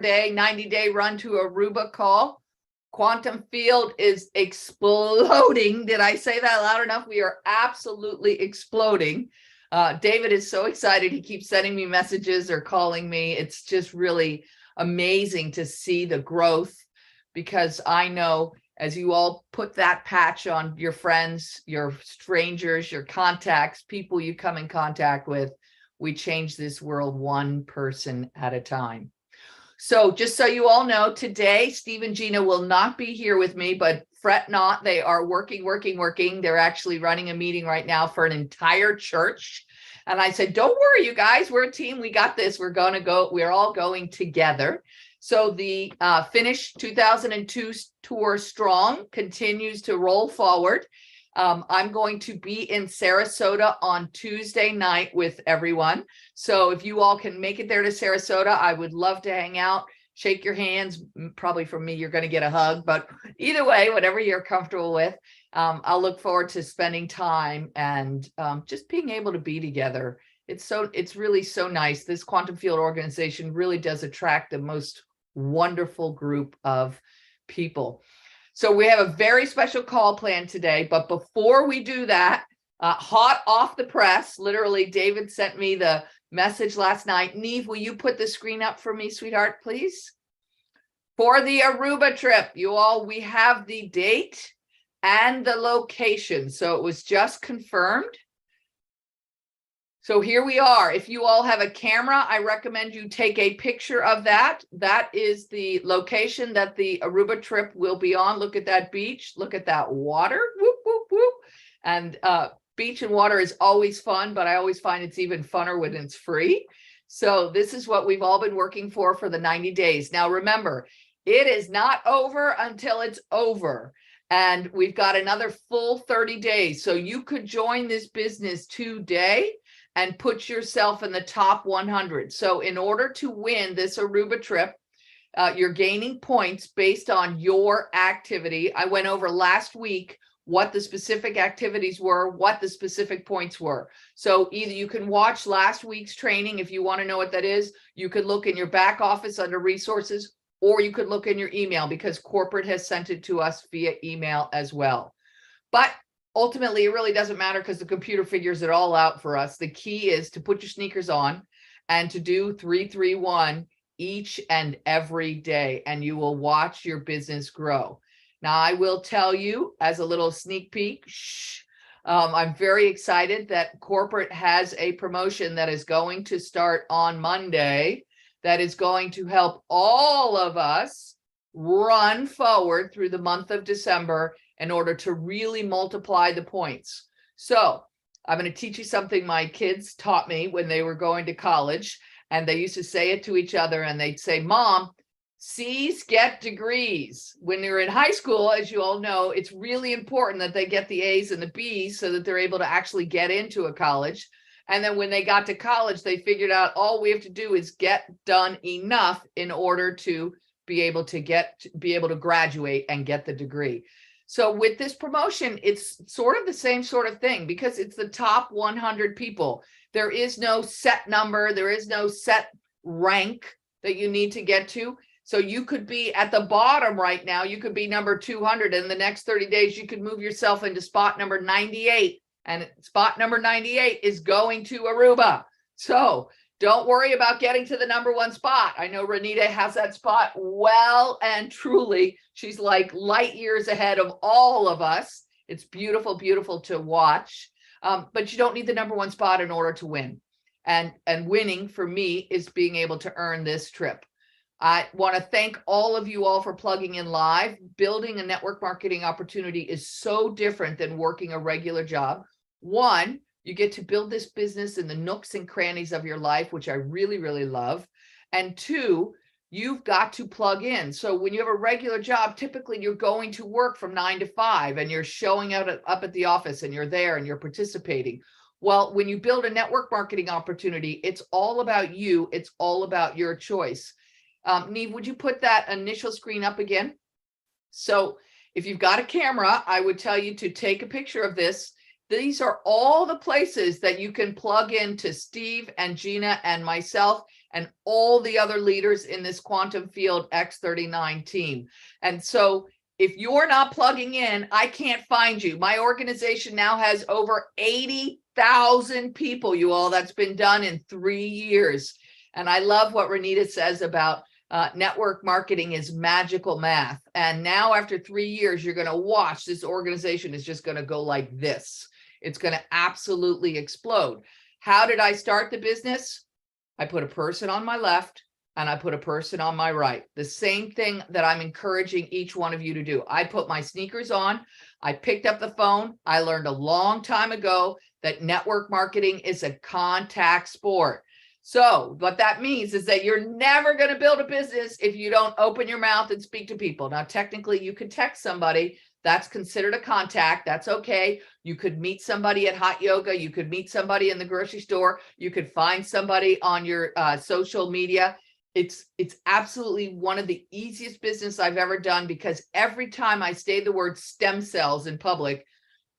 day, 90-day run to Aruba call. Quantum field is exploding. Did I say that loud enough? We are absolutely exploding. David is so excited. He keeps sending me messages or calling me. It's just really amazing to see the growth, because I know as you all put that patch on your friends, your strangers, your contacts, people you come in contact with, we change this world one person at a time. So just so you all know, today, Steve and Gina will not be here with me, but fret not. They are working. They're actually running a meeting right now for an entire church. And I said, don't worry, you guys, we're a team. We got this. We're going to go. We're all going together. So the Finish 2002 tour strong continues to roll forward. I'm going to be in Sarasota on Tuesday night with everyone. So if you all can make it there to Sarasota, I would love to hang out, shake your hands. Probably from me, you're going to get a hug, but either way, whatever you're comfortable with, I'll look forward to spending time and just being able to be together. It's really so nice. This quantum field organization really does attract the most wonderful group of people. So we have a very special call planned today, but before we do that, hot off the press, literally, David sent me the message last night. Neve, will you put the screen up for me, sweetheart, please? For the Aruba trip, you all, we have the date and the location. So it was just confirmed. So here we are. If you all have a camera, I recommend you take a picture of that. That is the location that the Aruba trip will be on. Look at that beach. Look at that water. Whoop, whoop, whoop. And beach and water is always fun, but I always find it's even funner when it's free. So this is what we've all been working for the 90 days. Now, remember, it is not over until it's over. And we've got another full 30 days. So you could join this business today and put yourself in the top 100. So in order to win this Aruba trip, you're gaining points based on your activity. I went over last week what the specific activities were, what the specific points were. So either you can watch last week's training if you want to know what that is. You could look in your back office under resources, or you could look in your email because corporate has sent it to us via email as well. But ultimately, it really doesn't matter because the computer figures it all out for us. The key is to put your sneakers on and to do 3-3-1 each and every day, and you will watch your business grow. Now, I will tell you as a little sneak peek, I'm very excited that corporate has a promotion that is going to start on Monday that is going to help all of us run forward through the month of December in order to really multiply the points. So I'm going to teach you something my kids taught me when they were going to college, and they used to say it to each other, and they'd say, Mom, C's get degrees. When you're in high school, as you all know, it's really important that they get the A's and the B's so that they're able to actually get into a college. And then when they got to college, they figured out all we have to do is get done enough in order to be able to graduate and get the degree. So with this promotion, it's sort of the same sort of thing because it's the top 100 people. There is no set number. There is no set rank that you need to get to. So you could be at the bottom right now. You could be number 200. In the next 30 days, you could move yourself into spot number 98. And spot number 98 is going to Aruba. So don't worry about getting to the number one spot. I know Renita has that spot well and truly. She's like light years ahead of all of us. It's beautiful, beautiful to watch. But you don't need the number one spot in order to win. And winning for me is being able to earn this trip. I want to thank all of you all for plugging in live. Building a network marketing opportunity is so different than working a regular job. One, you get to build this business in the nooks and crannies of your life, which I really, really love. And two, you've got to plug in. So when you have a regular job, typically you're going to work from 9 to 5 and you're showing up at the office and you're there and you're participating. Well, when you build a network marketing opportunity, it's all about you. It's all about your choice. Neve, would you put that initial screen up again? So if you've got a camera, I would tell you to take a picture of this. These are all the places that you can plug into Steve and Gina and myself and all the other leaders in this quantum field X39 team. And so if you're not plugging in, I can't find you. My organization now has over 80,000 people, you all. That's been done in 3 years. And I love what Renita says about network marketing is magical math. And now after 3 years, you're going to watch this organization is just going to go like this. It's going to absolutely explode. How did I start the business? I put a person on my left and I put a person on my right. The same thing that I'm encouraging each one of you to do. I put my sneakers on. I picked up the phone. I learned a long time ago that network marketing is a contact sport. So what that means is that you're never going to build a business if you don't open your mouth and speak to people. Now, technically, you could text somebody. That's considered a contact. That's okay. You could meet somebody at hot yoga. You could meet somebody in the grocery store. You could find somebody on your social media. It's absolutely one of the easiest business I've ever done, because every time I say the word stem cells in public,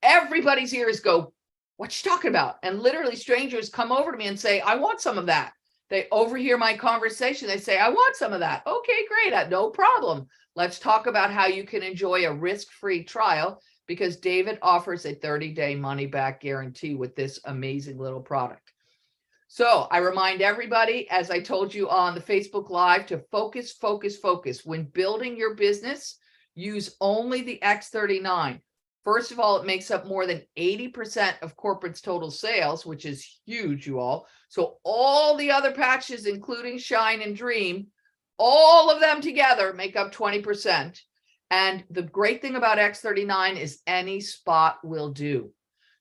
everybody's ears go, "What's she talking about?" And literally strangers come over to me and say, "I want some of that." They overhear my conversation. They say, "I want some of that." Okay, great. No problem. Let's talk about how you can enjoy a risk-free trial, because David offers a 30-day money-back guarantee with this amazing little product. So I remind everybody, as I told you on the Facebook Live, to focus, focus, focus. When building your business, use only the X39. First of all, it makes up more than 80% of corporate's total sales, which is huge, you all. So all the other patches, including Shine and Dream, all of them together make up 20%. And the great thing about X39 is any spot will do.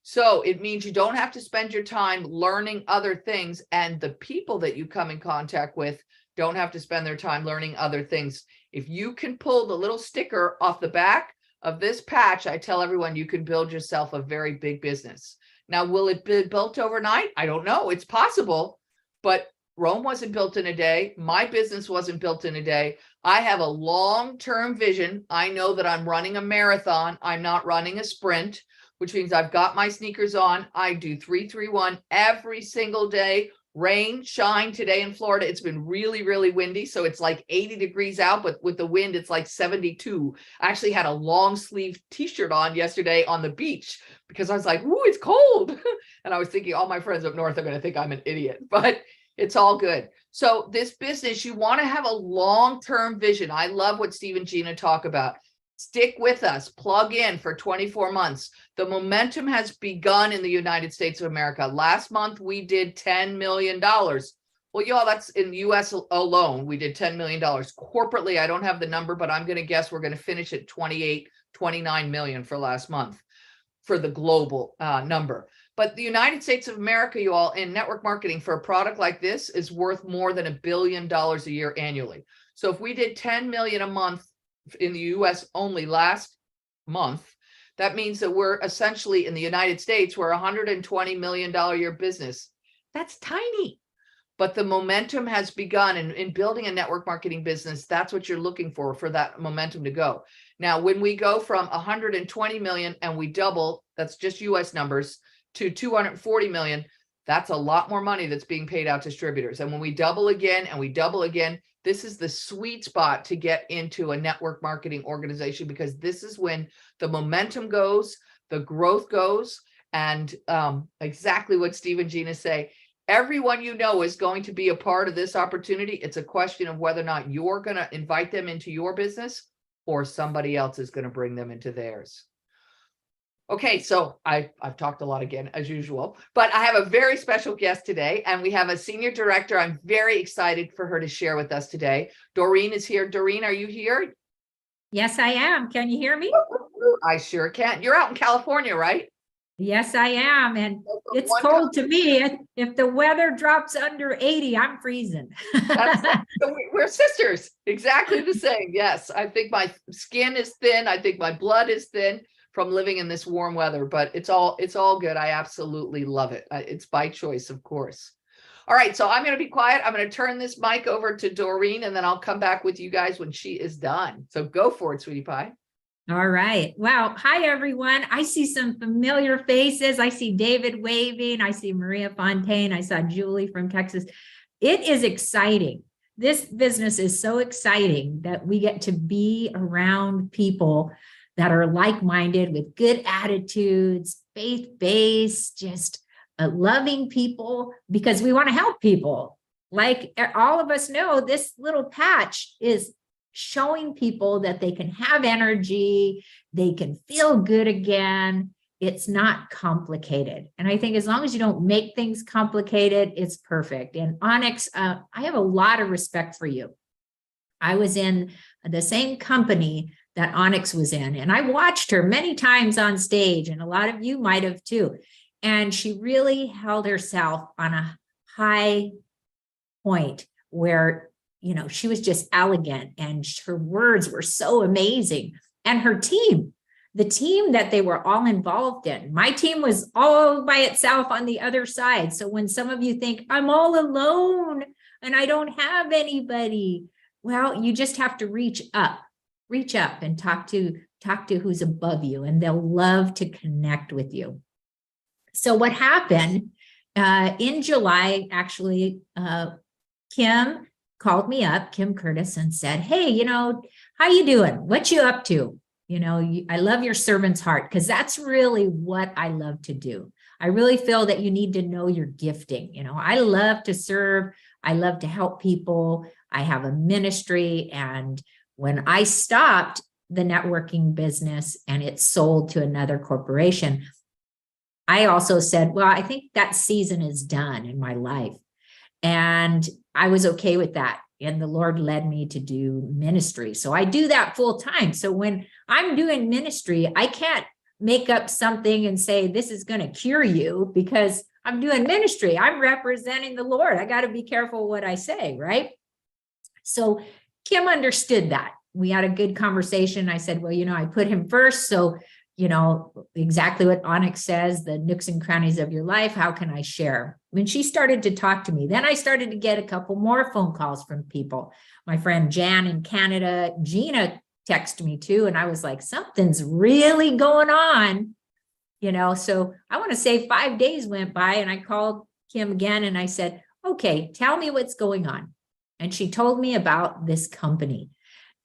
So it means you don't have to spend your time learning other things, and the people that you come in contact with don't have to spend their time learning other things. If you can pull the little sticker off the back of this patch, I tell everyone you can build yourself a very big business. Now, will it be built overnight? I don't know. It's possible, but Rome wasn't built in a day. My business wasn't built in a day. I have a long-term vision. I know that I'm running a marathon. I'm not running a sprint, which means I've got my sneakers on. I do 3-3-1 every single day. Rain, shine. Today in Florida, it's been really, really windy. So it's like 80 degrees out, but with the wind, it's like 72. I actually had a long sleeve t-shirt on yesterday on the beach because I was like, "Ooh, it's cold." And I was thinking all my friends up north are going to think I'm an idiot, but it's all good. So this business, you want to have a long-term vision. I love what Steve and Gina talk about. Stick with us, plug in for 24 months. The momentum has begun in the United States of America. Last month, we did $10 million. Well, y'all, that's in the US alone. We did $10 million. Corporately, I don't have the number, but I'm going to guess we're going to finish at 28, 29 million for last month for the global number. But the United States of America, you all, in network marketing for a product like this is worth more than $1 billion a year annually. So if we did 10 million a month in the US only last month, that means that we're essentially in the United States, we're $120 million a year business. That's tiny, but the momentum has begun. And in building a network marketing business, that's what you're looking for that momentum to go. Now, when we go from 120 million and we double, that's just US numbers, to 240 million, that's a lot more money that's being paid out to distributors. And when we double again and we double again, this is the sweet spot to get into a network marketing organization, because this is when the momentum goes, the growth goes, and exactly what Steve and Gina say. Everyone you know is going to be a part of this opportunity. It's a question of whether or not you're going to invite them into your business or somebody else is going to bring them into theirs. Okay, so I've talked a lot again, as usual, but I have a very special guest today, and we have a senior director. I'm very excited for her to share with us today. Doreen is here. Doreen, are you here? Yes, I am. Can you hear me? I sure can. You're out in California, right? Yes, I am. And it's One cold to me. If the weather drops under 80, I'm freezing. So we're sisters, exactly the same. Yes, I think my skin is thin. I think my blood is thin from living in this warm weather, but it's all good. I absolutely love it. It's by choice, of course. All right, so I'm going to be quiet. I'm going to turn this mic over to Doreen, and then I'll come back with you guys when she is done. So go for it, sweetie pie. All right. Well, hi, everyone. I see some familiar faces. I see David waving. I see Maria Fontaine. I saw Julie from Texas. it is exciting. This business is so exciting that we get to be around people that are like-minded with good attitudes, faith-based, just loving people, because we want to help people. Like all of us know, this little patch is showing people that they can have energy, they can feel good again. It's not complicated. And I think as long as you don't make things complicated, it's perfect. And Onyx, I have a lot of respect for you. I was in the same company that Onyx was in, and I watched her many times on stage, and a lot of you might have too. And she really held herself on a high point where, you know, she was just elegant and her words were so amazing. And her team, the team that they were all involved in, my team was all by itself on the other side. So when some of you think I'm all alone and I don't have anybody, well, you just have to reach up and talk to who's above you, and they'll love to connect with you. So what happened in July, actually, Kim called me up, Kim Curtis, and said, hey, you know, how you doing? What you up to? You know, I love your servant's heart, because that's really what I love to do. I really feel that you need to know your gifting. You know, I love to serve. I love to help people. I have a ministry. And when I stopped the networking business and it sold to another corporation, I also said, well, I think that season is done in my life. And I was okay with that. And the Lord led me to do ministry. So I do that full time. So when I'm doing ministry, I can't make up something and say, this is going to cure you, because I'm doing ministry. I'm representing the Lord. I got to be careful what I say, right? So Kim understood that. We had a good conversation. I said, well, you know, I put him first. So, you know, exactly what Onyx says, the nooks and crannies of your life, how can I share? When she started to talk to me, then I started to get a couple more phone calls from people. My friend Jan in Canada, Gina texted me too. And I was like, something's really going on, you know? So I want to say 5 days went by and I called Kim again and I said, okay, tell me what's going on. And she told me about this company.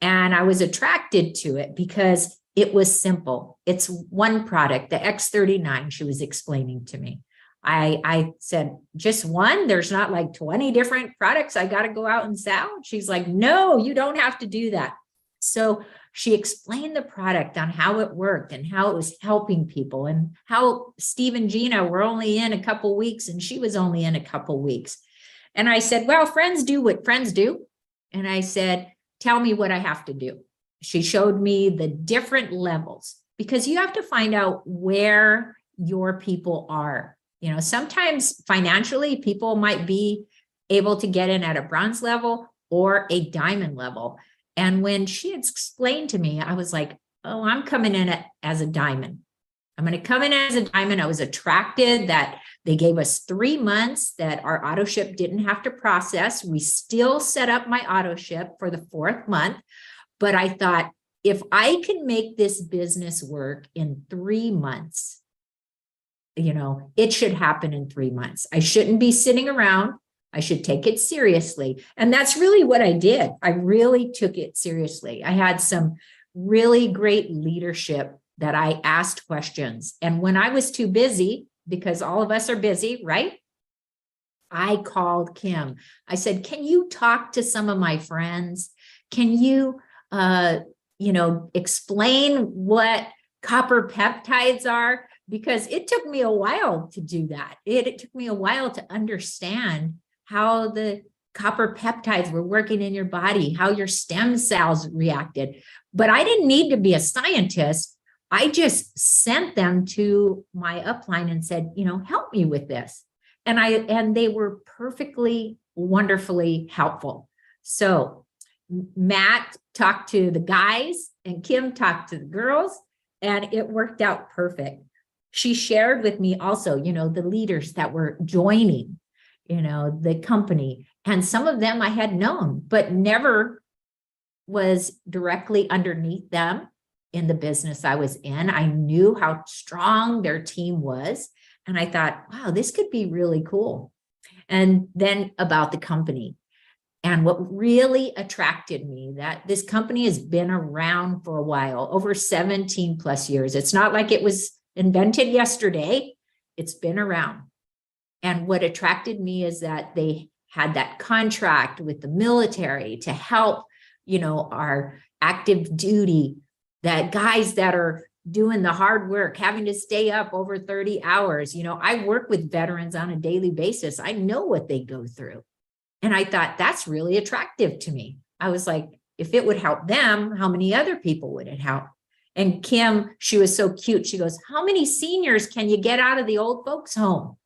And I was attracted to it because it was simple. It's one product, the X39, she was explaining to me. I said, just one? There's not like 20 different products I got to go out and sell? She's like, no, you don't have to do that. So she explained the product on how it worked and how it was helping people, and how Steve and Gina were only in a couple weeks and she was only in a couple weeks. And I said, well, friends do what friends do. And I said, tell me what I have to do. She showed me the different levels, because you have to find out where your people are. You know, sometimes financially people might be able to get in at a bronze level or a diamond level. And when she had explained to me, I was like, oh, I'm coming in as a diamond. I'm going to come in as a diamond. I was attracted that they gave us 3 months that our auto ship didn't have to process. We still set up my auto ship for the 4th month. But I thought, if I can make this business work in 3 months, you know, it should happen in 3 months. I shouldn't be sitting around. I should take it seriously. And that's really what I did. I really took it seriously. I had some really great leadership that I asked questions. And when I was too busy, because all of us are busy, right? I called Kim. I said, can you talk to some of my friends? Can you, you know, explain what copper peptides are? Because it took me a while to do that. It took me a while to understand how the copper peptides were working in your body, how your stem cells reacted. But I didn't need to be a scientist. I just sent them to my upline and said, you know, help me with this. And they were perfectly, wonderfully helpful. So Matt talked to the guys and Kim talked to the girls, and it worked out perfect. She shared with me also, you know, the leaders that were joining, you know, the company. And some of them I had known, but never was directly underneath them in the business I was in. I knew how strong their team was. And I thought, wow, this could be really cool. And then about the company. And what really attracted me, that this company has been around for a while, over 17 plus years. It's not like it was invented yesterday. It's been around. And what attracted me is that they had that contract with the military to help, our active duty, that guys that are doing the hard work, having to stay up over 30 hours. I work with veterans on a daily basis. I know what they go through. And I thought that's really attractive to me. I was like, if it would help them, how many other people would it help? And Kim, she was so cute. She goes, how many seniors can you get out of the old folks home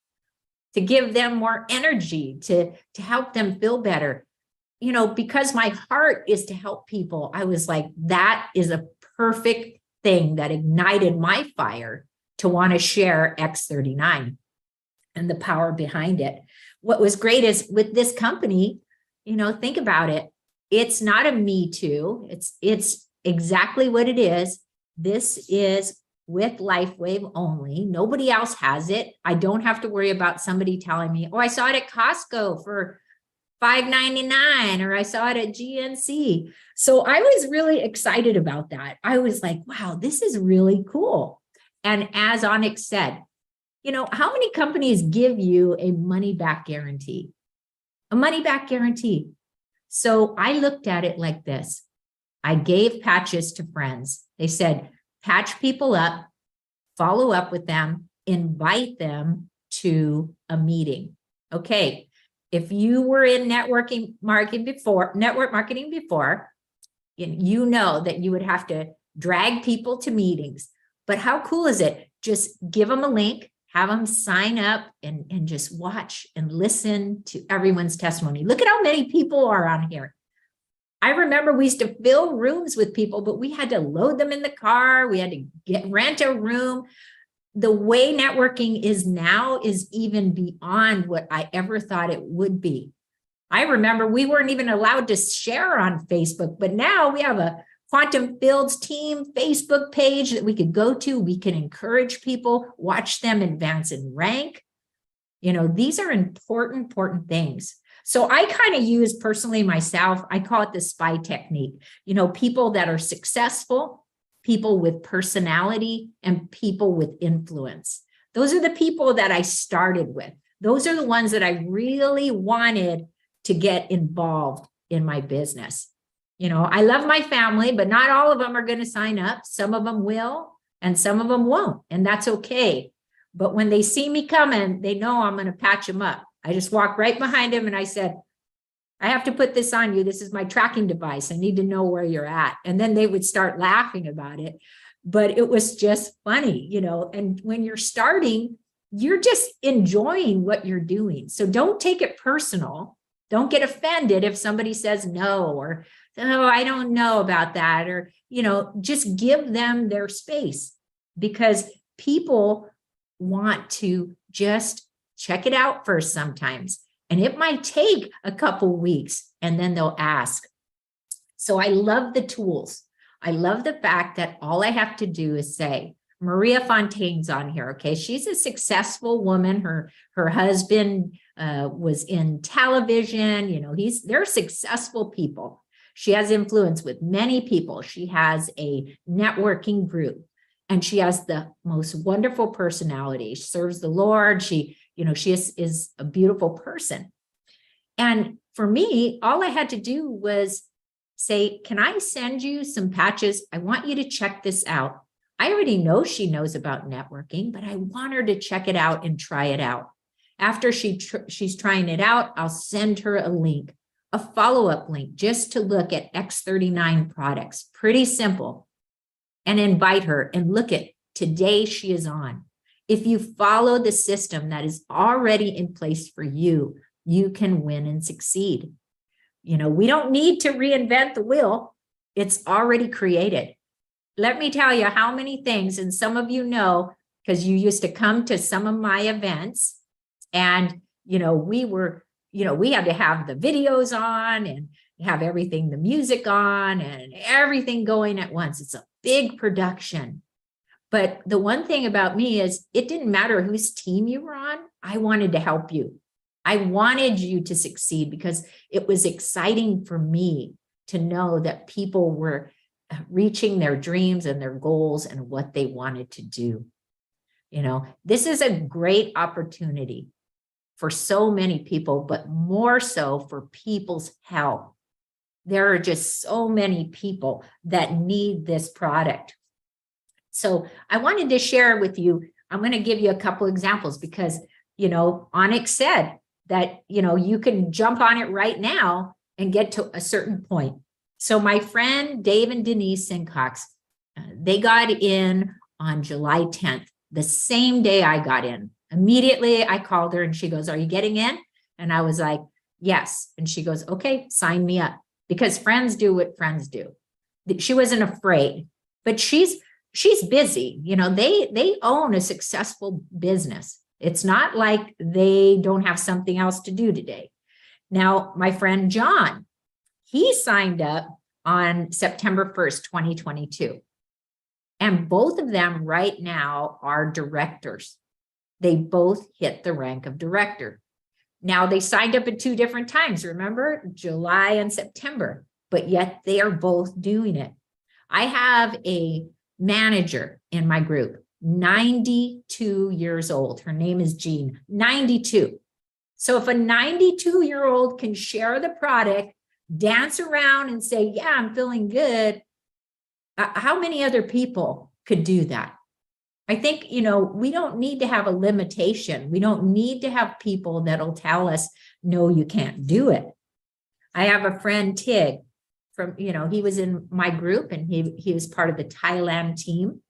to give them more energy, to help them feel better? Because my heart is to help people. I was like, that is a perfect thing that ignited my fire to want to share X39 and the power behind it. What was great is with this company, think about it. It's not a me too. It's exactly what it is. This is with LifeWave only. Nobody else has it. I don't have to worry about somebody telling me, oh, I saw it at Costco for $5.99, or I saw it at GNC. So I was really excited about that. I was like, wow, this is really cool. And as Onyx said, how many companies give you a money back guarantee? A money back guarantee. So I looked at it like this. I gave patches to friends. They said, patch people up, follow up with them, invite them to a meeting. Okay. If you were in network marketing before, you know that you would have to drag people to meetings. But how cool is it? Just give them a link, have them sign up and just watch and listen to everyone's testimony. Look at how many people are on here. I remember we used to fill rooms with people, but we had to load them in the car. We had to rent a room. The way networking is now is even beyond what I ever thought it would be. I remember we weren't even allowed to share on Facebook, but now we have a Quantum Fields team Facebook page that we could go to. We can encourage people, watch them advance in rank. These are important things. So I kind of use personally myself, I call it the SPY technique. People that are successful, people with personality, and people with influence. Those are the people that I started with. Those are the ones that I really wanted to get involved in my business. I love my family, but not all of them are going to sign up. Some of them will, and some of them won't, and that's okay. But when they see me coming, they know I'm going to patch them up. I just walked right behind him and I said, I have to put this on you. This is my tracking device. I need to know where you're at. And then they would start laughing about it. But it was just funny, and when you're starting, you're just enjoying what you're doing. So don't take it personal. Don't get offended if somebody says no, or, oh, I don't know about that. Or, just give them their space, because people want to just check it out first sometimes. And it might take a couple weeks and then they'll ask. So I love the tools. I love the fact that all I have to do is say, Maria Fontaine's on here. Okay. She's a successful woman. Her husband was in television. They're successful people. She has influence with many people. She has a networking group and she has the most wonderful personality. She serves the Lord. She is a beautiful person. And for me, all I had to do was say, can I send you some patches? I want you to check this out. I already know she knows about networking, but I want her to check it out and try it out. After she's trying it out, I'll send her a link, a follow-up link, just to look at X39 products. Pretty simple. And invite her and look at today she is on. If you follow the system that is already in place for you, you can win and succeed. We don't need to reinvent the wheel. It's already created. Let me tell you how many things, and some of you know, because you used to come to some of my events and, we had to have the videos on and have everything, the music on and everything going at once. It's a big production. But the one thing about me is it didn't matter whose team you were on. I wanted to help you. I wanted you to succeed because it was exciting for me to know that people were reaching their dreams and their goals and what they wanted to do. You know, this is a great opportunity for so many people, but more so for people's health. There are just so many people that need this product. So I wanted to share with you, I'm going to give you a couple examples because, you know, Onyx said that, you know, you can jump on it right now and get to a certain point. So my friend Dave and Denise Sincox, they got in on July 10th, the same day I got in. Immediately I called her and she goes, "Are you getting in?" And I was like, "Yes." And she goes, "Okay, sign me up," because friends do what friends do. She wasn't afraid, but she's busy. You know, they own a successful business. It's not like they don't have something else to do today. Now, my friend John, he signed up on September 1st, 2022. And both of them right now are directors. They both hit the rank of director. Now, they signed up at 2 different times, remember? July and September, but yet they are both doing it. I have a manager in my group, 92 years old. Her name is Jean, 92. So if a 92-year-old can share the product, dance around and say, "Yeah, I'm feeling good," how many other people could do that? I think, you know, we don't need to have a limitation. We don't need to have people that'll tell us, "No, you can't do it." I have a friend, Tig, from, you know, he was in my group and he was part of the Thailand team.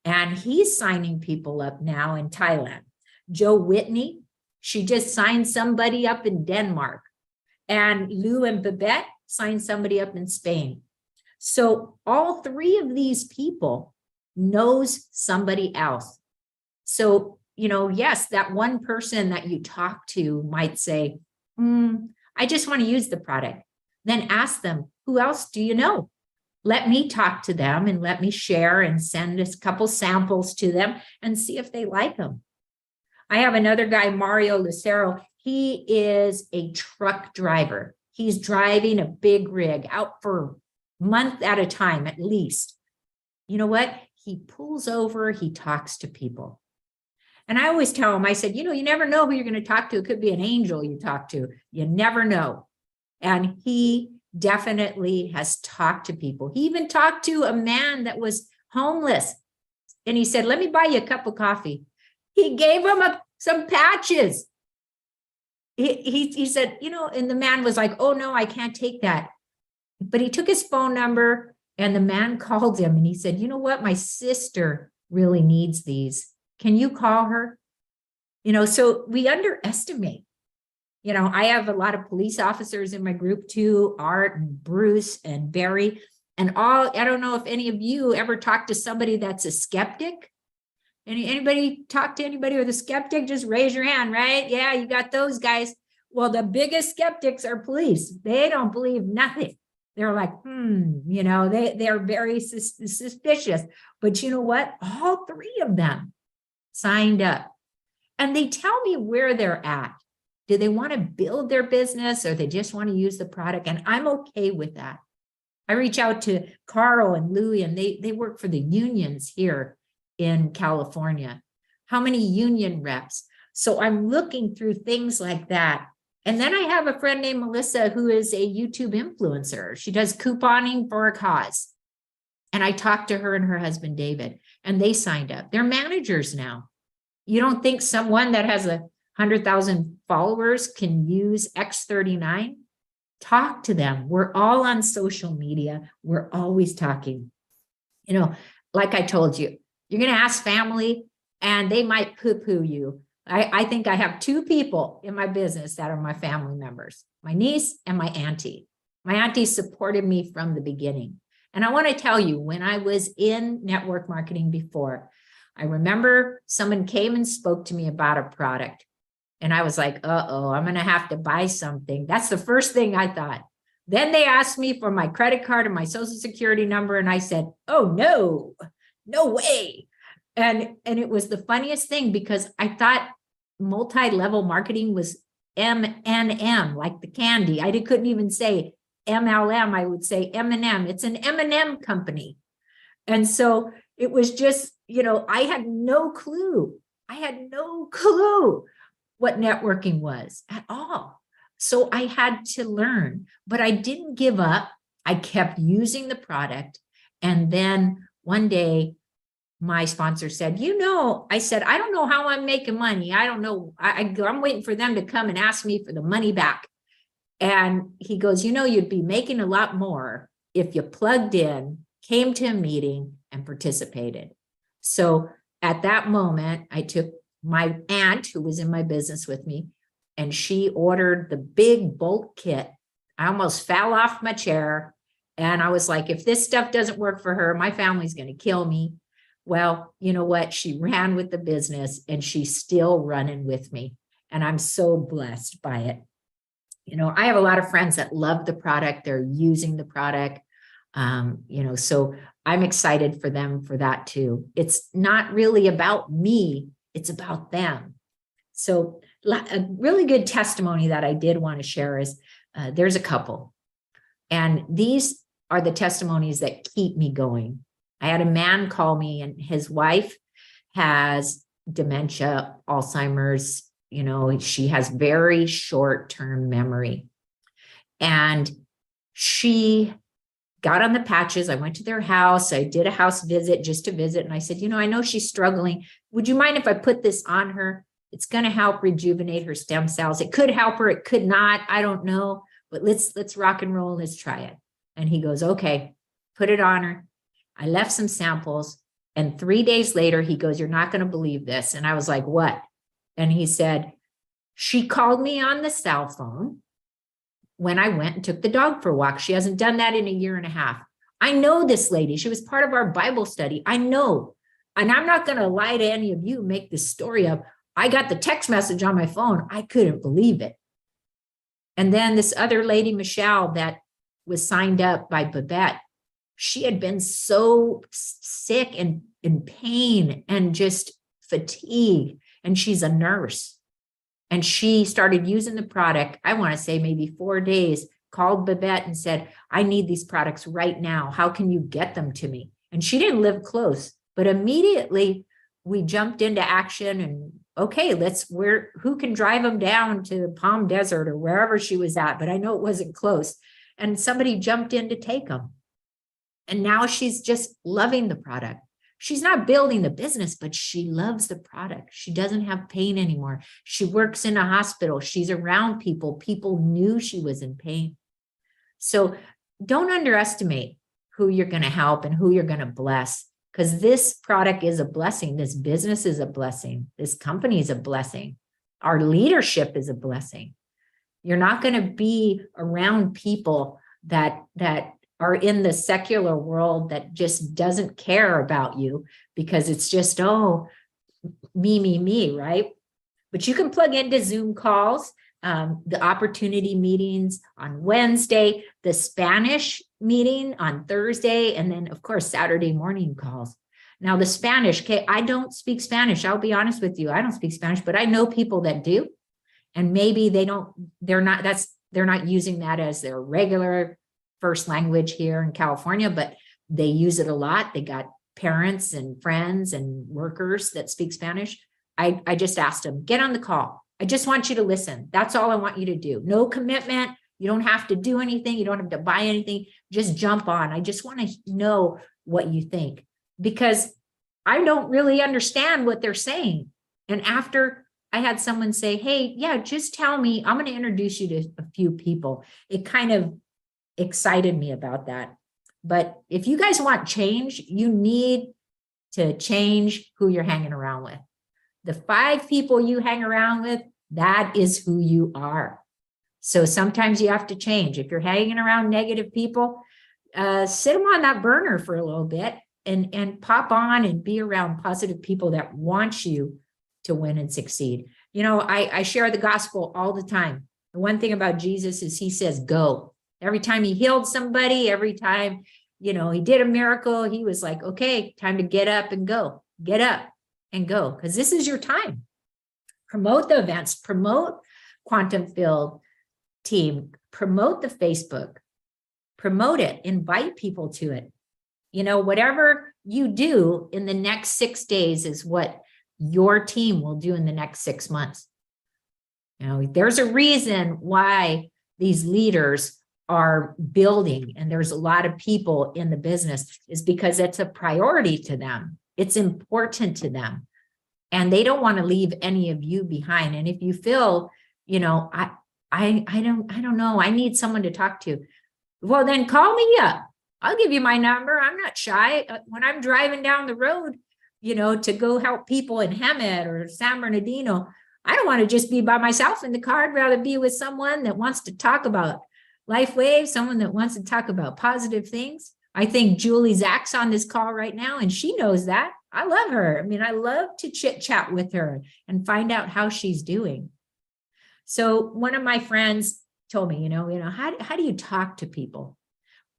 And he's signing people up now in Thailand. Joe Whitney, she just signed somebody up in Denmark. And Lou and Babette signed somebody up in Spain. So all 3 of these people knows somebody else. So, you know, yes, that one person that you talk to might say, "I just want to use the product." Then ask them, "Who else do you know? Let me talk to them and let me share and send a couple samples to them and see if they like them." I have another guy, Mario Lucero. He is a truck driver. He's driving a big rig out for a month at a time, at least. You know what? He pulls over, he talks to people. And I always tell him, I said, "You know, you never know who you're going to talk to. It could be an angel you talk to. You never know." And he definitely has talked to people. He even talked to a man that was homeless. And he said, "Let me buy you a cup of coffee." He gave him some patches. He said, you know, and the man was like, "Oh, no, I can't take that." But he took his phone number and the man called him and he said, "You know what? My sister really needs these. Can you call her?" You know, so we underestimate. You know, I have a lot of police officers in my group too, Art and Bruce and Barry and all. I don't know if any of you ever talked to somebody that's a skeptic. Anybody talk to anybody with a skeptic? Just raise your hand, right? Yeah, you got those guys. Well, the biggest skeptics are police. They don't believe nothing. They're like, you know, they're very suspicious. But you know what? All 3 of them signed up. And they tell me where they're at. Do they want to build their business or they just want to use the product? And I'm okay with that. I reach out to Carl and Louie, and they work for the unions here in California. How many union reps? So I'm looking through things like that. And then I have a friend named Melissa who is a YouTube influencer. She does couponing for a cause. And I talked to her and her husband, David, and they signed up. They're managers now. You don't think someone that has 100,000 followers can use X39? Talk to them. We're all on social media. We're always talking. You know, like I told you, you're going to ask family and they might poo-poo you. I think I have 2 people in my business that are my family members, my niece and my auntie. My auntie supported me from the beginning. And I want to tell you, when I was in network marketing before, I remember someone came and spoke to me about a product. And I was like, uh-oh, I'm going to have to buy something. That's the first thing I thought. Then they asked me for my credit card and my social security number. And I said, "Oh, no way." And it was the funniest thing because I thought multi-level marketing was M&M, like the candy. I couldn't even say MLM. I would say M&M. It's an M&M company. And so it was just, I had no clue. I had no clue what networking was at all. So I had to learn, but I didn't give up. I kept using the product. And then one day, my sponsor said, I said, I don't know how I'm making money. I don't know. I'm waiting for them to come and ask me for the money back. And he goes, you'd be making a lot more if you plugged in, came to a meeting, and participated. So at that moment, I took my aunt, who was in my business with me, and she ordered the big bulk kit. I almost fell off my chair. And I was like, if this stuff doesn't work for her, my family's going to kill me. Well, you know what? She ran with the business and she's still running with me. And I'm so blessed by it. I have a lot of friends that love the product. They're using the product. So I'm excited for them for that too. It's not really about me. It's about them. So a really good testimony that I did want to share is there's a couple. And these are the testimonies that keep me going. I had a man call me, and his wife has dementia, Alzheimer's. She has very short-term memory. And she got on the patches. I went to their house. I did a house visit just to visit. And I said, I know she's struggling. Would you mind if I put this on her? It's going to help rejuvenate her stem cells. It could help her. It could not. I don't know. But let's rock and roll. Let's try it. And he goes, okay, put it on her. I left some samples. And 3 days later, he goes, you're not going to believe this. And I was like, what? And he said, she called me on the cell phone when I went and took the dog for a walk. She hasn't done that in a year and a half. I know this lady. She was part of our Bible study. I know. And I'm not going to lie to any of you, make this story up. I got the text message on my phone. I couldn't believe it. And then this other lady, Michelle, that was signed up by Babette, she had been so sick and in pain and just fatigued. And she's a nurse. And she started using the product, I want to say maybe 4 days, called Babette and said, I need these products right now. How can you get them to me? And she didn't live close, but immediately we jumped into action and okay, who can drive them down to Palm Desert or wherever she was at, but I know it wasn't close. And somebody jumped in to take them. And now she's just loving the product. She's not building the business, but she loves the product. She doesn't have pain anymore. She works in a hospital. She's around people. People knew she was in pain. So don't underestimate who you're going to help and who you're going to bless, because this product is a blessing. This business is a blessing. This company is a blessing. Our leadership is a blessing. You're not going to be around people that are in the secular world that just doesn't care about you because it's just, me, right? But you can plug into Zoom calls, the opportunity meetings on Wednesday, the Spanish meeting on Thursday, and then, of course, Saturday morning calls. Now, the Spanish, okay, I don't speak Spanish. I'll be honest with you. I don't speak Spanish, but I know people that do. And maybe they're not using that as their regular first language here in California, but they use it a lot. They got parents and friends and workers that speak Spanish. I just asked them, get on the call. I just want you to listen. That's all I want you to do. No commitment. You don't have to do anything. You don't have to buy anything. Just jump on. I just want to know what you think, because I don't really understand what they're saying. And after I had someone say, hey, yeah, just tell me, I'm going to introduce you to a few people. It kind of excited me about that. But if you guys want change, you need to change who you're hanging around with. The 5 people you hang around with, that is who you are. So sometimes you have to change. If you're hanging around negative people, sit them on that burner for a little bit and pop on and be around positive people that want you to win and succeed. I share the gospel all the time. The one thing about Jesus is he says, go. Every time he healed somebody, every time, he did a miracle, he was like, okay, time to get up and go. Get up and go, because this is your time. Promote the events, promote quantum field team, promote the Facebook, promote it, invite people to it. You know, whatever you do in the next 6 days is what your team will do in the next 6 months. You know, there's a reason why these leaders are building, and there's a lot of people in the business, is because it's a priority to them. It's important to them. And they don't want to leave any of you behind. And if you feel, you know, I don't know, I need someone to talk to. Well, then call me up. I'll give you my number. I'm not shy. When I'm driving down the road, you know, to go help people in Hemet or San Bernardino, I don't want to just be by myself in the car. I'd rather be with someone that wants to talk about life waves, someone that wants to talk about positive things. I think Julie Zach's on this call right now, and she knows that. I love her. I mean, I love to chit chat with her and find out how she's doing. So one of my friends told me, how do you talk to people?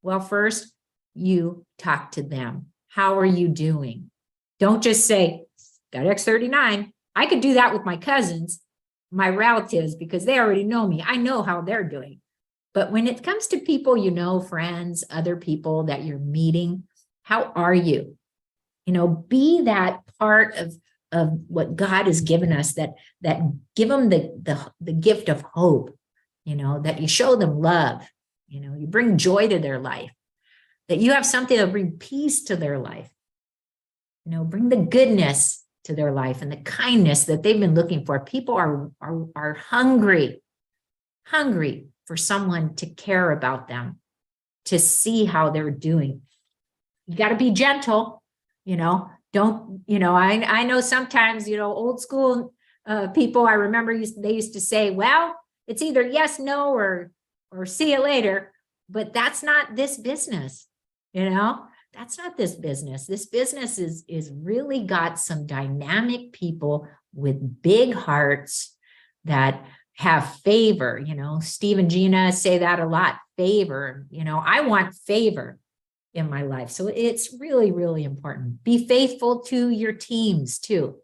Well, first, you talk to them. How are you doing? Don't just say, got X39. I could do that with my cousins, my relatives, because they already know me. I know how they're doing. But when it comes to people, you know, friends, other people that you're meeting, how are you? You know, be that part of what God has given us, that give them the gift of hope, you know, that you show them love, you know, you bring joy to their life, that you have something to bring peace to their life, you know, bring the goodness to their life and the kindness that they've been looking for. People are hungry for someone to care about them, to see how they're doing. You got to be gentle, you know, don't, you know, I know sometimes, you know, old school people, I remember they used to say, well, it's either yes, no, or see you later, but that's not this business, you know, that's not this business. This business is really got some dynamic people with big hearts that have favor. You know, Steve and Gina say that a lot, favor. You know, I want favor in my life. So it's really, really important. Be faithful to your teams too.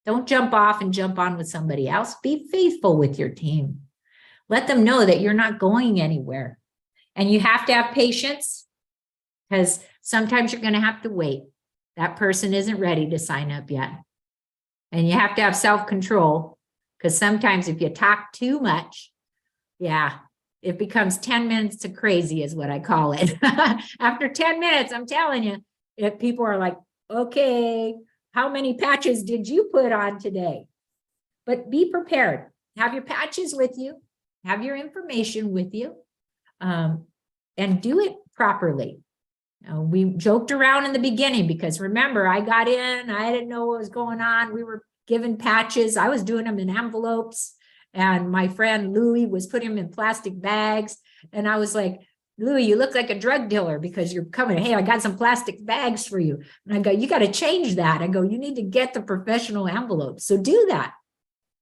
Don't jump off and jump on with somebody else. Be faithful with your team. Let them know that you're not going anywhere. And you have to have patience, because sometimes you're going to have to wait. That person isn't ready to sign up yet. And you have to have self-control, because sometimes if you talk too much, yeah, it becomes 10 minutes to crazy is what I call it. After 10 minutes, I'm telling you, if people are like, okay, how many patches did you put on today? But be prepared. Have your patches with you. Have your information with you. And do it properly. We joked around in the beginning because remember, I got in, I didn't know what was going on. We were given patches. I was doing them in envelopes, and my friend Louie was putting them in plastic bags. And I was like, Louie, you look like a drug dealer because you're coming. Hey, I got some plastic bags for you. And I go, you got to change that. I go, you need to get the professional envelopes. So do that.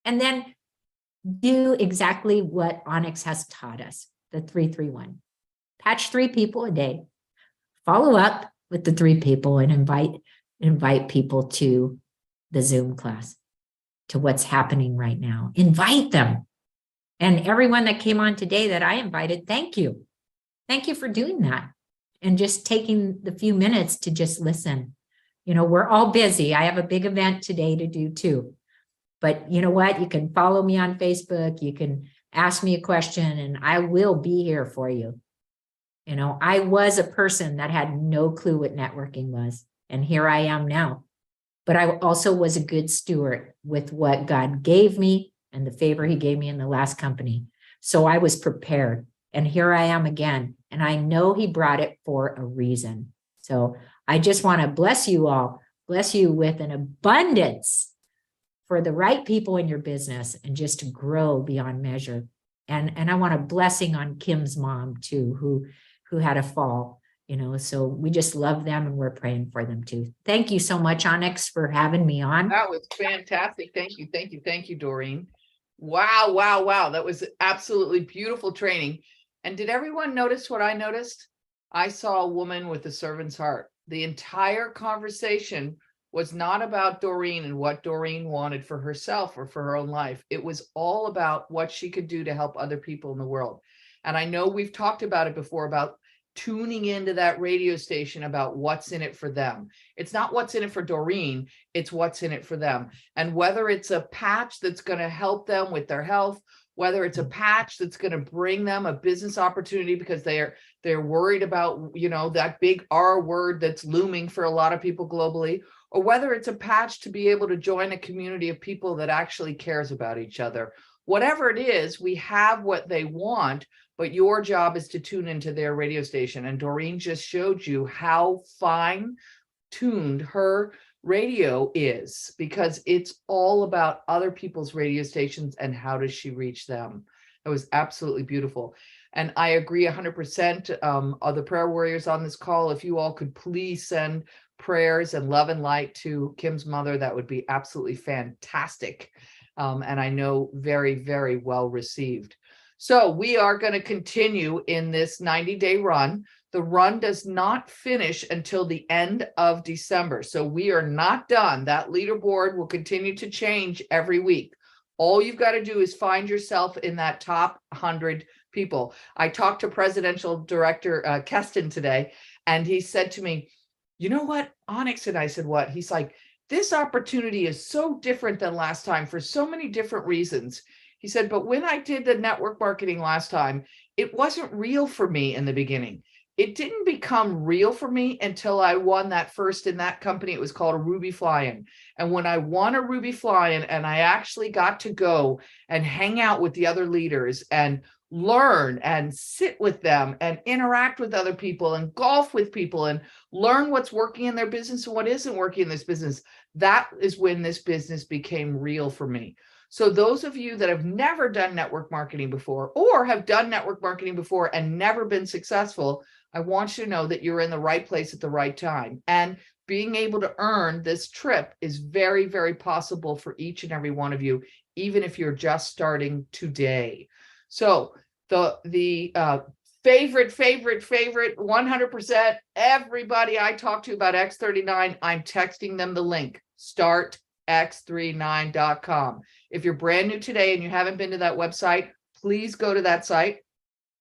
And then do exactly what Onyx has taught us, the 3-3-1. Patch 3 people a day. Follow up with the 3 people and invite people to the Zoom class, to what's happening right now. Invite them. And everyone that came on today that I invited, thank you. Thank you for doing that. And just taking the few minutes to just listen. You know, we're all busy. I have a big event today to do too. But you know what? You can follow me on Facebook. You can ask me a question and I will be here for you. You know, I was a person that had no clue what networking was. And here I am now. But I also was a good steward with what God gave me and the favor he gave me in the last company. So I was prepared. And here I am again. And I know he brought it for a reason. So I just want to bless you all, bless you with an abundance for the right people in your business and just to grow beyond measure. And I want a blessing on Kim's mom too, who had a fall, you know, so we just love them and we're praying for them too. Thank you so much, Onyx, for having me on. That was fantastic. Thank you. Thank you. Thank you, Doreen. Wow. Wow. Wow. That was absolutely beautiful training. And did everyone notice what I noticed? I saw a woman with a servant's heart. The entire conversation was not about Doreen and what Doreen wanted for herself or for her own life. It was all about what she could do to help other people in the world. And I know we've talked about it before about tuning into that radio station about what's in it for them. It's not what's in it for Doreen, it's what's in it for them. And whether it's a patch that's going to help them with their health, whether it's a patch that's going to bring them a business opportunity because they're worried about, that big R word that's looming for a lot of people globally, or whether it's a patch to be able to join a community of people that actually cares about each other. Whatever it is, we have what they want, but your job is to tune into their radio station. And Doreen just showed you how fine tuned her radio is, because it's all about other people's radio stations and how does she reach them. It was absolutely beautiful. And I agree 100%. Of the prayer warriors on this call, if you all could please send prayers and love and light to Kim's mother, that would be absolutely fantastic. And I know very, very well received. So we are going to continue in this 90-day run. The run does not finish until the end of December. So we are not done. That leaderboard will continue to change every week. All you've got to do is find yourself in that top 100 people. I talked to Presidential Director Keston today, and he said to me, you know what, Onyx? And I said, what? He's like, this opportunity is so different than last time for so many different reasons. He said, but when I did the network marketing last time, it wasn't real for me in the beginning. It didn't become real for me until I won that first in that company. It was called a Ruby Fly-In. And when I won a Ruby Fly-In and I actually got to go and hang out with the other leaders and learn and sit with them and interact with other people and golf with people and learn what's working in their business and what isn't working in this business, that is when this business became real for me. So those of you that have never done network marketing before or have done network marketing before and never been successful, I want you to know that you're in the right place at the right time. And being able to earn this trip is very, very possible for each and every one of you, even if you're just starting today. So the favorite 100%, everybody I talk to about X39, I'm texting them the link, startx39.com. If you're brand new today and you haven't been to that website, please go to that site.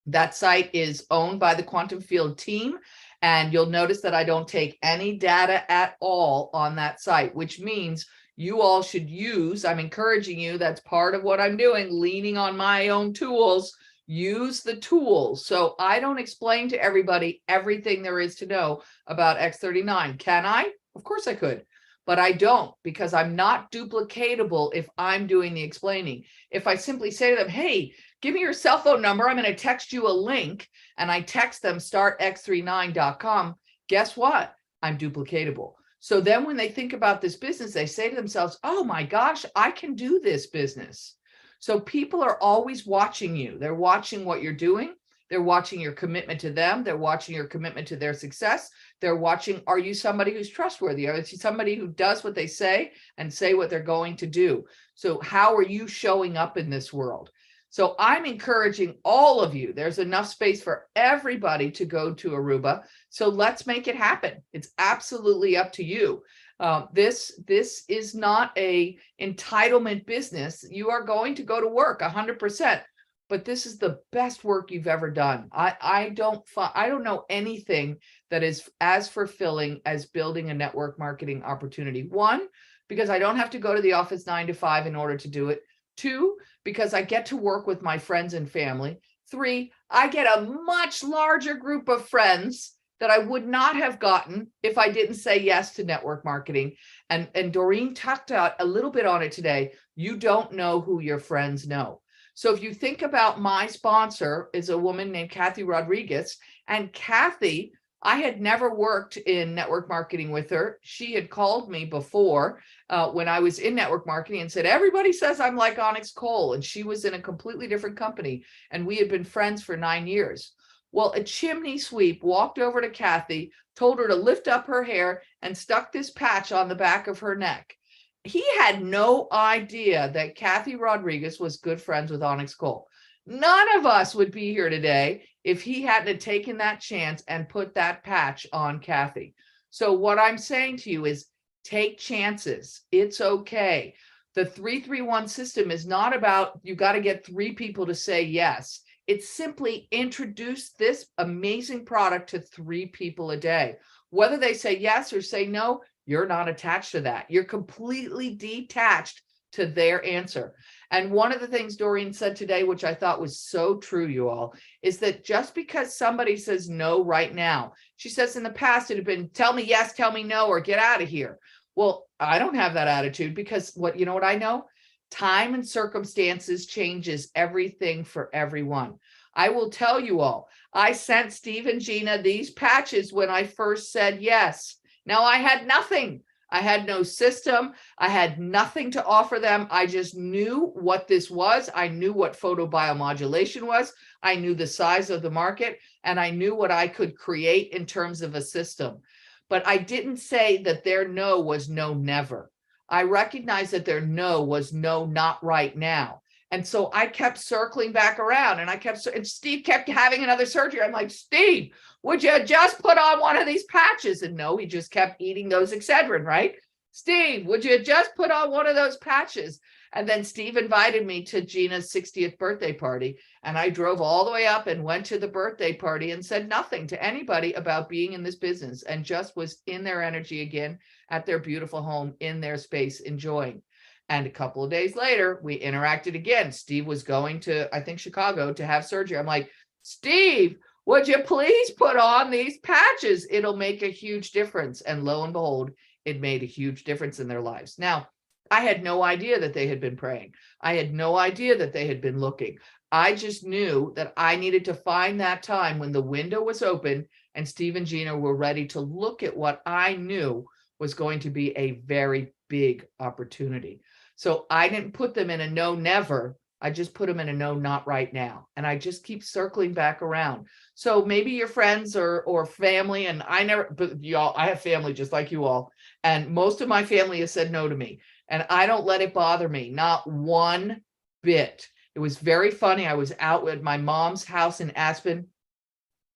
That site is owned by the Quantum Field team. And you'll notice that I don't take any data at all on that site, which means you all should use, I'm encouraging you, that's part of what I'm doing, leaning on my own tools, use the tools. So I don't explain to everybody everything there is to know about X39. Can I? Of course I could, but I don't, because I'm not duplicatable if I'm doing the explaining. If I simply say to them, hey, give me your cell phone number, I'm going to text you a link, and I text them startx39.com, guess what? I'm duplicatable. So then when they think about this business, they say to themselves, oh my gosh, I can do this business. So people are always watching you. They're watching what you're doing. They're watching your commitment to them. They're watching your commitment to their success. They're watching, are you somebody who's trustworthy? Are you somebody who does what they say and say what they're going to do? So how are you showing up in this world? So I'm encouraging all of you. There's enough space for everybody to go to Aruba. So let's make it happen. It's absolutely up to you. This is not a entitlement business. You are going to go to work 100%, but this is the best work you've ever done. I don't know anything that is as fulfilling as building a network marketing opportunity. One, because I don't have to go to the office 9 to 5 in order to do it. 2, because I get to work with my friends and family. 3, I get a much larger group of friends that I would not have gotten if I didn't say yes to network marketing. And Doreen talked out a little bit on it today. You don't know who your friends know. So if you think about, my sponsor is a woman named Kathy Rodriguez, and Kathy, I had never worked in network marketing with her. She had called me before when I was in network marketing and said, everybody says I'm like Onyx Cole. And she was in a completely different company. And we had been friends for 9 years. Well, a chimney sweep walked over to Kathy, told her to lift up her hair, and stuck this patch on the back of her neck. He had no idea that Kathy Rodriguez was good friends with Onyx Cole. None of us would be here today if he hadn't taken that chance and put that patch on Kathy. So what I'm saying to you is, Take chances. It's okay. The 3-3-1 system is not about you got to get 3 people to say yes. It's simply introduce this amazing product to 3 people a day. Whether they say yes or say no, you're not attached to that. You're completely detached to their answer. And one of the things Doreen said today, which I thought was so true, you all, is that just because somebody says no right now, she says in the past, it had been, tell me yes, tell me no, or get out of here. Well, I don't have that attitude because you know what I know? Time and circumstances changes everything for everyone. I will tell you all, I sent Steve and Gina these patches when I first said yes. Now I had nothing. I had no system. I had nothing to offer them. I just knew what this was. I knew what photobiomodulation was. I knew the size of the market, and I knew what I could create in terms of a system. But I didn't say that their no was no, never. I recognized that their no was no, not right now. And so I kept circling back around, and and Steve kept having another surgery. I'm like, Steve, would you just put on one of these patches? And no, he just kept eating those Excedrin, right? Steve, would you just put on one of those patches? And then Steve invited me to Gina's 60th birthday party. And I drove all the way up and went to the birthday party and said nothing to anybody about being in this business, and just was in their energy again at their beautiful home, in their space, enjoying. And a couple of days later, we interacted again. Steve was going to, I think, Chicago to have surgery. I'm like, Steve, would you please put on these patches? It'll make a huge difference. And lo and behold, it made a huge difference in their lives. Now, I had no idea that they had been praying. I had no idea that they had been looking. I just knew that I needed to find that time when the window was open and Steve and Gina were ready to look at what I knew was going to be a very big opportunity. So I didn't put them in a no, never. I just put them in a no, not right now. And I just keep circling back around. So maybe your friends or family, and but y'all, I have family just like you all. And most of my family has said no to me. And I don't let it bother me, not one bit. It was very funny. I was out at my mom's house in Aspen. It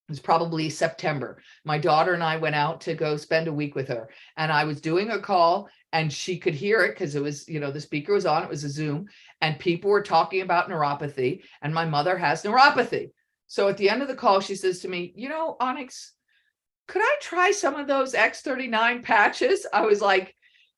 was probably September. My daughter and I went out to go spend a week with her. And I was doing a call, and she could hear it because it was, the speaker was on, it was a Zoom, and people were talking about neuropathy, and my mother has neuropathy. So at the end of the call, she says to me, Onyx, could I try some of those X39 patches? I was like,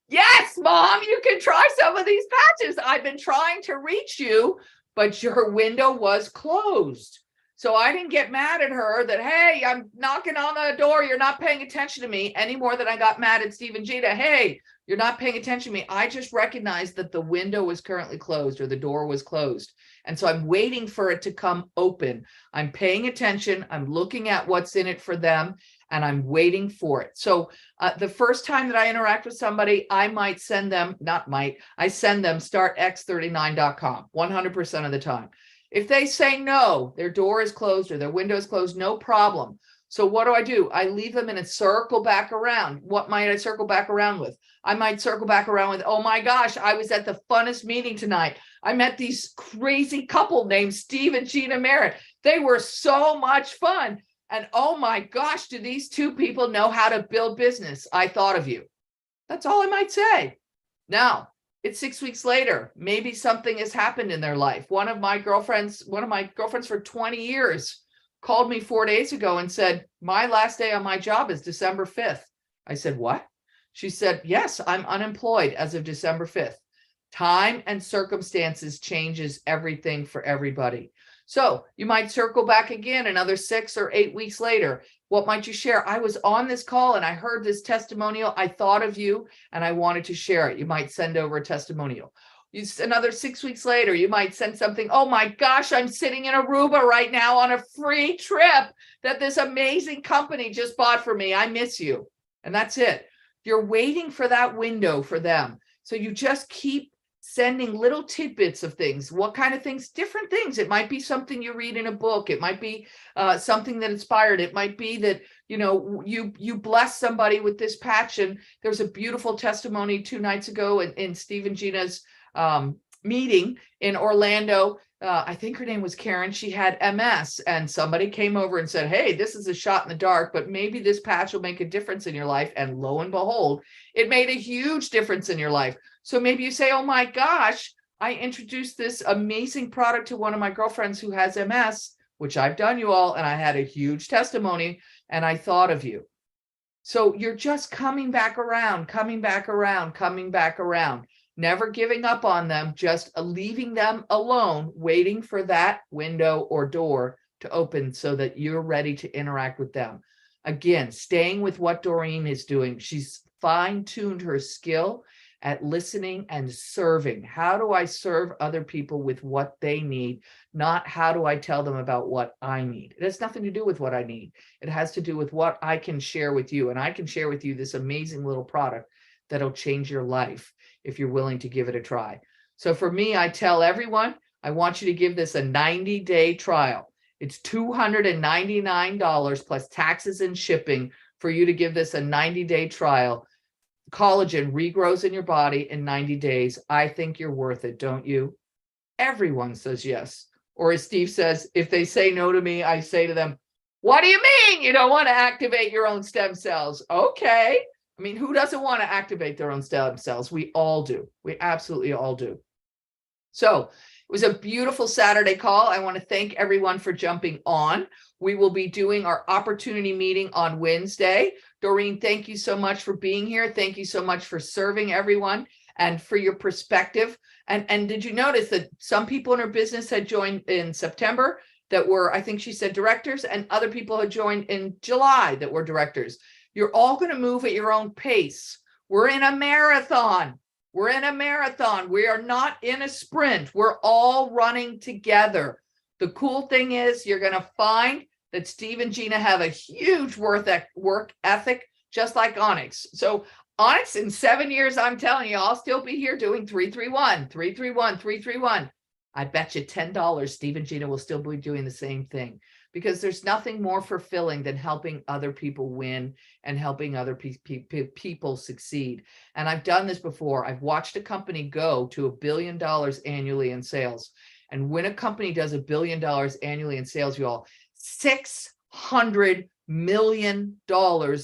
yes, Mom, you can try some of these patches. I've been trying to reach you, but your window was closed. So I didn't get mad at her that, hey, I'm knocking on the door, you're not paying attention to me, any more than I got mad at Steve and Gina. Hey, you're not paying attention to me. I just recognized that the window was currently closed, or the door was closed. And so I'm waiting for it to come open. I'm paying attention. I'm looking at what's in it for them, and I'm waiting for it. So the first time that I interact with somebody, I might send them, I send them startx39.com 100% of the time. If they say no, their door is closed or their window is closed, no problem. So what do? I leave them in a circle back around. What might I circle back around with? I might circle back around with, oh my gosh, I was at the funnest meeting tonight. I met these crazy couple named Steve and Gina Merritt. They were so much fun. And oh my gosh, do these 2 people know how to build business? I thought of you. That's all I might say. Now, it's 6 weeks later. Maybe something has happened in their life. One of my girlfriends for 20 years called me 4 days ago and said, my last day on my job is December 5th. I said, what? She said, yes, I'm unemployed as of December 5th. Time and circumstances changes everything for everybody. So you might circle back again another 6 or 8 weeks later. What might you share? I was on this call and I heard this testimonial. I thought of you and I wanted to share it. You might send over a testimonial. Another 6 weeks later, you might send something. Oh my gosh, I'm sitting in Aruba right now on a free trip that this amazing company just bought for me. I miss you. And that's it. You're waiting for that window for them. So you just keep sending little tidbits of things. What kind of things? Different things. It might be something you read in a book. It might be something that inspired. It might be that, you bless somebody with this patch. And there's a beautiful testimony 2 nights ago in Steve and Gina's meeting in Orlando. I think her name was Karen. She had MS, and somebody came over and said, hey, this is a shot in the dark, but maybe this patch will make a difference in your life. And lo and behold, it made a huge difference in your life. So maybe you say, oh my gosh, I introduced this amazing product to one of my girlfriends who has MS, which I've done, you all, and I had a huge testimony, and I thought of you. So you're just coming back around, coming back around, coming back around. Never giving up on them, just leaving them alone, waiting for that window or door to open so that you're ready to interact with them. Again, staying with what Doreen is doing. She's fine-tuned her skill at listening and serving. How do I serve other people with what they need? Not how do I tell them about what I need? It has nothing to do with what I need. It has to do with what I can share with you. And I can share with you this amazing little product that'll change your life if you're willing to give it a try. So for me, I tell everyone, I want you to give this a 90-day trial. It's $299 plus taxes and shipping for you to give this a 90-day trial. Collagen regrows in your body in 90 days. I think you're worth it, don't you? Everyone says yes. Or as Steve says, if they say no to me, I say to them, what do you mean you don't want to activate your own stem cells? Okay. I mean, who doesn't want to activate their own stem cells? We all do. We absolutely all do. So it was a beautiful Saturday call. I want to thank everyone for jumping on. We will be doing our opportunity meeting on Wednesday. Doreen, thank you so much for being here. Thank you so much for serving everyone and for your perspective. And did you notice that some people in her business had joined in September that were, I think she said directors, and other people had joined in July that were directors. You're all going to move at your own pace. We're in a marathon. We're in a marathon. We are not in a sprint. We're all running together. The cool thing is you're going to find that Steve and Gina have a huge work ethic, just like Onyx. So Onyx, in 7 years, I'm telling you, I'll still be here doing 331, 331, 331. I bet you $10 Steve and Gina will still be doing the same thing, because there's nothing more fulfilling than helping other people win and helping other people succeed. And I've done this before. I've watched a company go to $1 billion annually in sales. And when a company does $1 billion annually in sales, you all, $600 million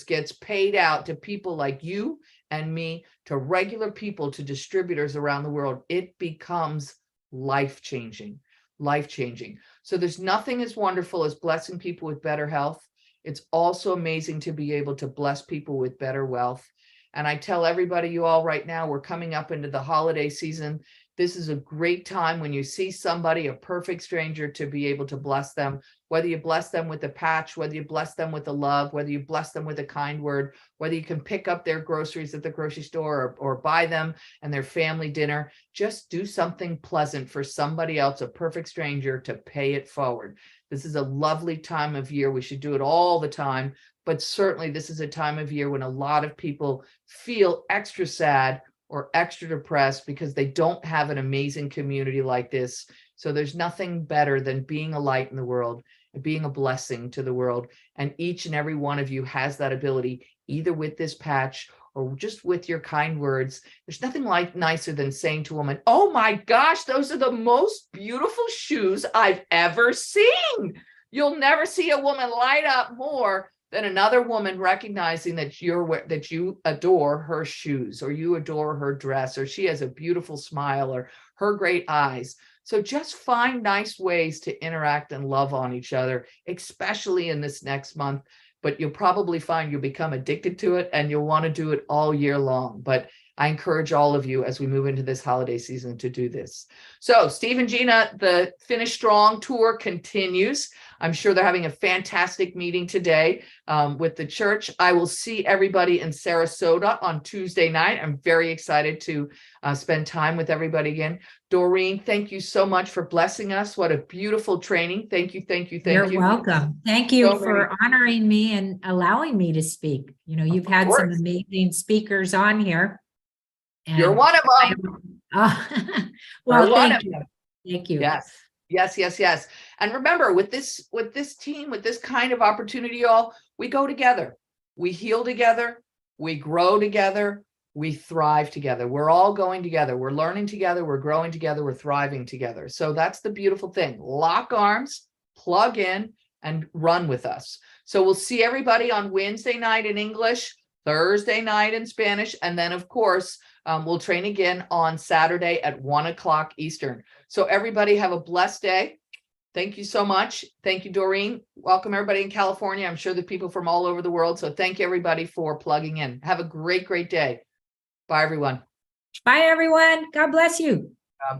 gets paid out to people like you and me, to regular people, to distributors around the world. It becomes life-changing, life-changing. So there's nothing as wonderful as blessing people with better health. It's also amazing to be able to bless people with better wealth. And I tell everybody, you all, right now, we're coming up into the holiday season. This is a great time when you see somebody, a perfect stranger, to be able to bless them, whether you bless them with a patch, whether you bless them with a love, whether you bless them with a kind word, whether you can pick up their groceries at the grocery store or buy them and their family dinner. Just do something pleasant for somebody else, a perfect stranger, to pay it forward. This is a lovely time of year. We should do it all the time, but certainly this is a time of year when a lot of people feel extra sad or extra depressed because they don't have an amazing community like this. So there's nothing better than being a light in the world and being a blessing to the world. And each and every one of you has that ability, either with this patch or just with your kind words. There's nothing nicer than saying to a woman, oh my gosh, those are the most beautiful shoes I've ever seen. You'll never see a woman light up more than another woman recognizing that you adore her shoes, or you adore her dress, or she has a beautiful smile, or her great eyes. So just find nice ways to interact and love on each other, especially in this next month. But you'll probably find you'll become addicted to it, and you'll want to do it all year long. But I encourage all of you as we move into this holiday season to do this. So Steve and Gina, the Finish Strong tour continues. I'm sure they're having a fantastic meeting today with the church. I will see everybody in Sarasota on Tuesday night. I'm very excited to spend time with everybody again. Doreen, thank you so much for blessing us. What a beautiful training. Thank you, thank you, thank you. You're welcome. Thank you for honoring me and allowing me to speak. You know, you've had some amazing speakers on here. You're one of them. Well, thank you. Thank you. Yes. Yes, yes, yes. And remember, with this team, with this kind of opportunity, y'all, we go together. We heal together. We grow together. we thrive together. We're all going together. We're learning together. We're growing together. We're thriving together. So that's the beautiful thing. Lock arms, plug in, and run with us. So we'll see everybody on Wednesday night in English, Thursday night in Spanish, and then of course, we'll train again on Saturday at 1:00 Eastern. So everybody have a blessed day. Thank you so much. Thank you, Doreen. Welcome everybody in California. I'm sure the people from all over the world. So thank you everybody for plugging in. Have a great, great day. Bye, everyone. Bye, everyone. God bless you. God bless.